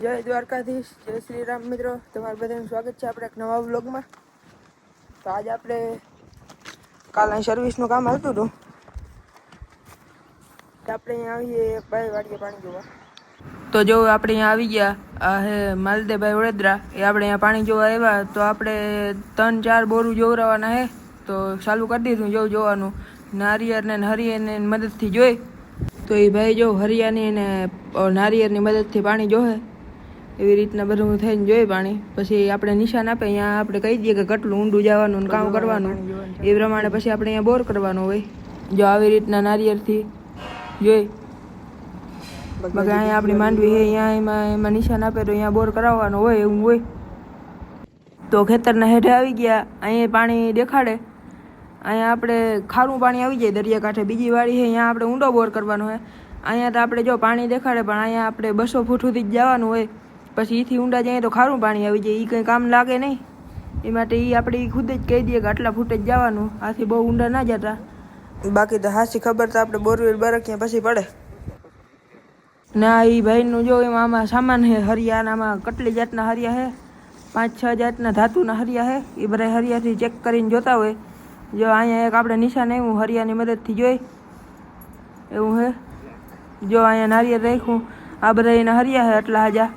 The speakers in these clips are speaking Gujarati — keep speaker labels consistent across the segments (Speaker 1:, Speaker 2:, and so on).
Speaker 1: જય દ્વારકાધીશ, જય શ્રી રામ. મિત્રો, તમારું બધાનું સ્વાગત છે આપણે એક નવા વ્લોગમાં. તો આજે આપણે કાલે સર્વિસનું કામ હાલતું હતું તો આપણે અહીંયા આવીએ ભાઈ વાડીએ પાણી જોવા. તો જો આપણે અહીંયા આવી ગયા. આ હે માલદેભાઈ વડોદરા. એ આપણે અહીંયા પાણી જોવા આવ્યા. તો આપણે 3-4 બોરું જોવરાવાના હે. તો ચાલુ કરી દીધું જોવાનું. નારિયેળને હરિયાની મદદથી જોઈ. તો એ ભાઈ જો હરિયાની ને નારિયેળની મદદથી પાણી જોહે. એવી રીતના બધું થઈને જોઈએ પાણી. પછી આપણે નિશાન આપે, અહીંયા આપણે કહી દઈએ કે કેટલું ઊંડું જવાનું કામ કરવાનું. એ પ્રમાણે પછી આપણે અહીંયા બોર કરવાનો હોય. જો આવી રીતના નારિયેળથી જોઈ બાકી અહીંયા આપણી માંડવી છે, અહીંયા એમાં નિશાન આપે તો અહીંયા બોર કરાવવાનો હોય એવું હોય. તો ખેતરના હેઠે આવી ગયા. અહીંયા પાણી દેખાડે. અહીંયા આપણે ખારું પાણી આવી જાય દરિયાકાંઠે. બીજી વાડી છે, અહીંયા આપણે ઊંડો બોર કરવાનો હોય. અહીંયા તો આપણે જો પાણી દેખાડે, પણ અહીંયા આપણે 200 ફૂટ સુધી જ જવાનું હોય. પછી એથી ઊંડા જઈએ તો ખારું પાણી આવી જાય. એ કંઈ કામ લાગે નહીં. એ માટે એ આપણે ખુદ જ કહી દઈએ કે આટલા ફૂટ જ જવાનું, આથી બહુ ઊંડા ના જતા. બાકી તો હાસી ખબર તો આપણે બોરવેલ બરક્યા પછી પડે. ના એ ભાઈનું જો એમાં આમાં સામાન છે હરિયાણામાં. કેટલી જાતના હરિયા છે, 5-6 જાતના ધાતુના હરિયા છે. એ બધા હરિયાથી ચેક કરીને જોતા હોય. જો અહીંયા એક આપણે નિશાન આવ્યું હરિયાની મદદથી જોઈ એવું છે. જો અહીંયા નારિયેળ રાખ્યું. આ બધા એના હરિયા છે એટલા હજા.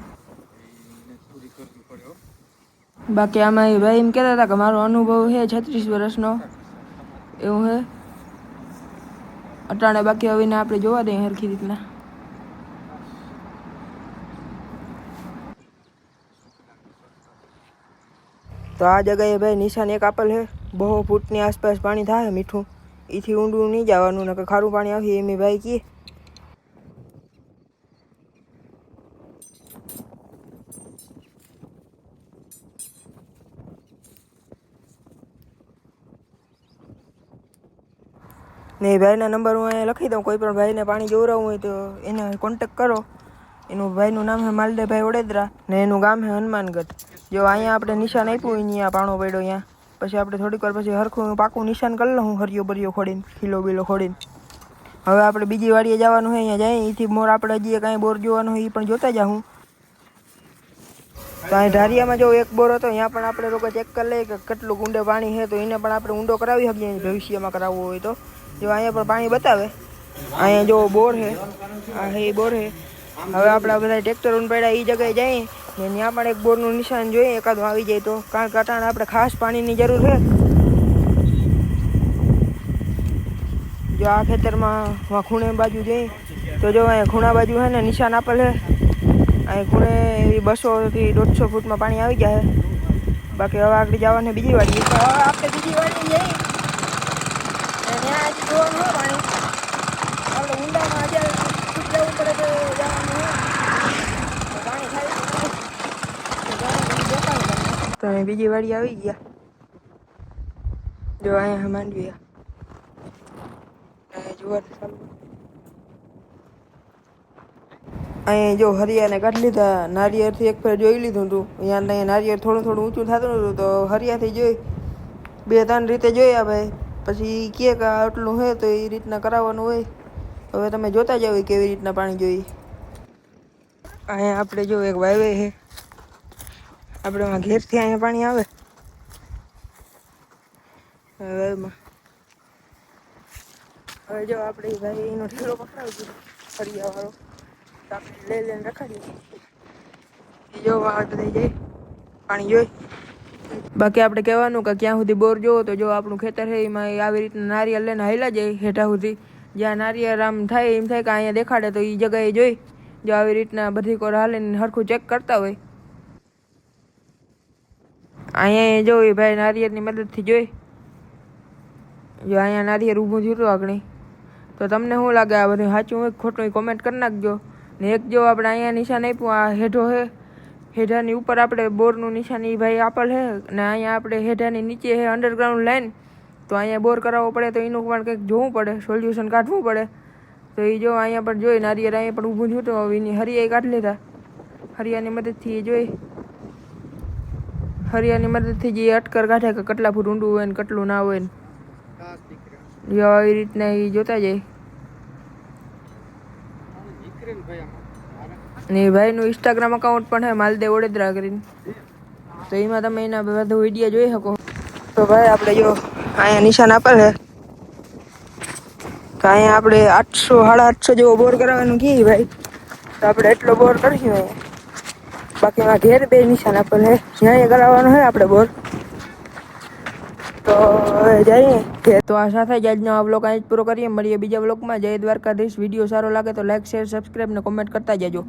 Speaker 1: બાકી આમાં એ ભાઈ એમ કહેતા હતા કે મારો અનુભવ છે 36 વર્ષનો એવું છે અટાણે. બાકી હવે આપણે જોવા દઈએ સરખી રીતના. તો આ જગ્યાએ ભાઈ નિશાન એક આપેલ છે. 200 ફૂટની આસપાસ પાણી થાય મીઠું. એથી ઊંડું નહીં જવાનું, ને ખારું પાણી આવી એમ ભાઈ કહે. ને એ ભાઈના નંબર હું અહીંયા લખી દઉં. કોઈ પણ ભાઈને પાણી જોવરાવવું હોય તો એને કોન્ટેક કરો. એનું ભાઈનું નામ છે માલદેભાઈ વડોદરા ને એનું ગામ છે હનુમાનગઢ. જો અહીંયા આપણે નિશાન આપ્યું અહીંયા પાણો પડ્યો અહીંયા. પછી આપણે થોડીક વાર પછી હરખું પાકું નિશાન કરી લઉં હરિયો બરિયો ખોડીને, ખીલો બીલો ખોડીને. હવે આપણે બીજી વાડીએ જવાનું હોય. અહીંયા જાય એથી મોર આપણે હજી કાંઈ બોર જોવાનું હોય એ પણ જોતા જાઉં. તો અહીં ઢારિયામાં જો એક બોર હતો, અહીંયા પણ આપણે લોકો ચેક કરી લઈએ કે કેટલું ઊંડે પાણી છે. તો એને પણ આપણે ઊંડો કરાવી શકીએ ભવિષ્યમાં કરાવવો હોય તો. જો અહીંયા પણ પાણી બતાવે. અહીંયા જો બોર છે, આ હે બોર છે. હવે આપણા બધા ટ્રેક્ટર પડ્યા એ જગ્યાએ જઈએ ને ત્યાં પણ એક બોરનું નિશાન જોઈએ એકાદું આવી જાય તો. કારણ કે અટાણે આપણે ખાસ પાણીની જરૂર છે. જો આ ખેતરમાં ખૂણે બાજુ જઈએ તો જો અહીંયા ખૂણા બાજુ છે ને નિશાન આપેલ છે. અહીં ખૂણે એવી 200 થી 150 ફૂટમાં પાણી આવી જાય. બાકી હવે આગળ જવાને બીજી વાડી. હવે આપણે બીજી વાડી જઈએ ત્યાં હજી જોવાનું હોય પાણી. આપણે ઊંડામાં હજાર ફૂટ જવું પડે તો જવાનું હોય. પાણી થાય તો અમે બીજી વાડી આવી ગયા. જો અહીંયા માંડવી જોવાનું ચાલુ. અહીંયા જો હરિયાને કાઢી લીધા. નારિયેળથી એક ફેર જોઈ લીધું હતું. અહીંયા નારિયેળ થોડું થોડું ઊંચું થતું હતું તો હરિયાથી જોઈ 2-3 રીતે જોયા ભાઈ. પછી કહે કે આટલું છે તો એ રીતના કરાવવાનું હોય. હવે તમે જોતા જાવ કેવી રીતના પાણી જોઈ. અહીંયા આપણે જો એક વાવે છે આપણે ઘેરથી અહીંયા પાણી આવે વાવમાં. હવે જો આપણે ભાઈ એનો ઠેલો પકડાવી દીધો ફરિયાવાળો. આપણે લઈને રખાડીએ. જો વાટ થઈ જાય પાણી જોઈ. બાકી આપણે કહેવાનું કે ક્યાં સુધી બોર જોવો તો જો આપણું ખેતર છે એમાં આવી રીતના નારિયેળ લઈને હાલ્યા જાય હેઠા સુધી. જ્યાં નારિયેળ આમ થાય એમ થાય કે અહીંયા દેખાડે તો એ જગ્યાએ જોઈ. જો આવી રીતના બધી કોર હાલીને સરખું ચેક કરતા હોય. અહીંયા જો એ ભાઈ નારિયેળની મદદથી જોઈ. જો અહીંયા નારિયેળ ઊભું થયું હતું આગળ. તો તમને શું લાગે આ બધું સાચું હોય ખોટું કોમેન્ટ કરી નાખજો. ને એક જો આપણે અહીંયા નિશાન આપ્યું આ હેઠો છે. હેઠાની ઉપર આપણે બોરનું નિશાન એ ભાઈ આપેલ છે. ને અહીંયા આપણે હેઠાની નીચે છે અંડરગ્રાઉન્ડ લાઈન. તો અહીંયા બોર કરાવવો પડે તો એનું પણ કંઈક જોવું પડે, સોલ્યુશન કાઢવું પડે. તો એ જો અહીંયા પણ જોઈ નારિયેળ અહીંયા પણ ઊભું થયું તો હવે એની હરિયા કાઢી લીધા. હરિયાની મદદથી એ જોઈ. હરિયાની મદદથી જે અટકર કાઢે કે કેટલા ફૂટ ઊંડું હોય ને કેટલું ના હોય ને આવી રીતના એ જોતા જાય. અને એ ભાઈનું ઇન્સ્ટાગ્રામ અકાઉન્ટ પણ છે માલદેવ વડોદરા કરીને, તો એમાં તમે એના બધું વિડીયો જોઈ શકો. તો ભાઈ આપણે જો અહીંયા નિશાન આપેલ છે તો અહીંયા આપણે 800 850 જેવો બોર કરાવવાનું કીધી ભાઈ, તો આપણે એટલો બોર કરીશું અહીંયા. બાકી એમાં ઘેર 2 નિશાન આપેલ છે, જ્યાં કરાવવાનો છે આપણે બોર. તો હવે જઈએ. તો આ સાથે જ આજનો આ બ્લોગ અહીં જ પૂરો કરીએ. મળીએ બીજા બ્લોગમાં. જય દ્વારકાધીશ. વિડીયો સારો લાગે તો લાઈક, શેર, સબસ્ક્રાઈબ ને કોમેન્ટ કરતા જજો.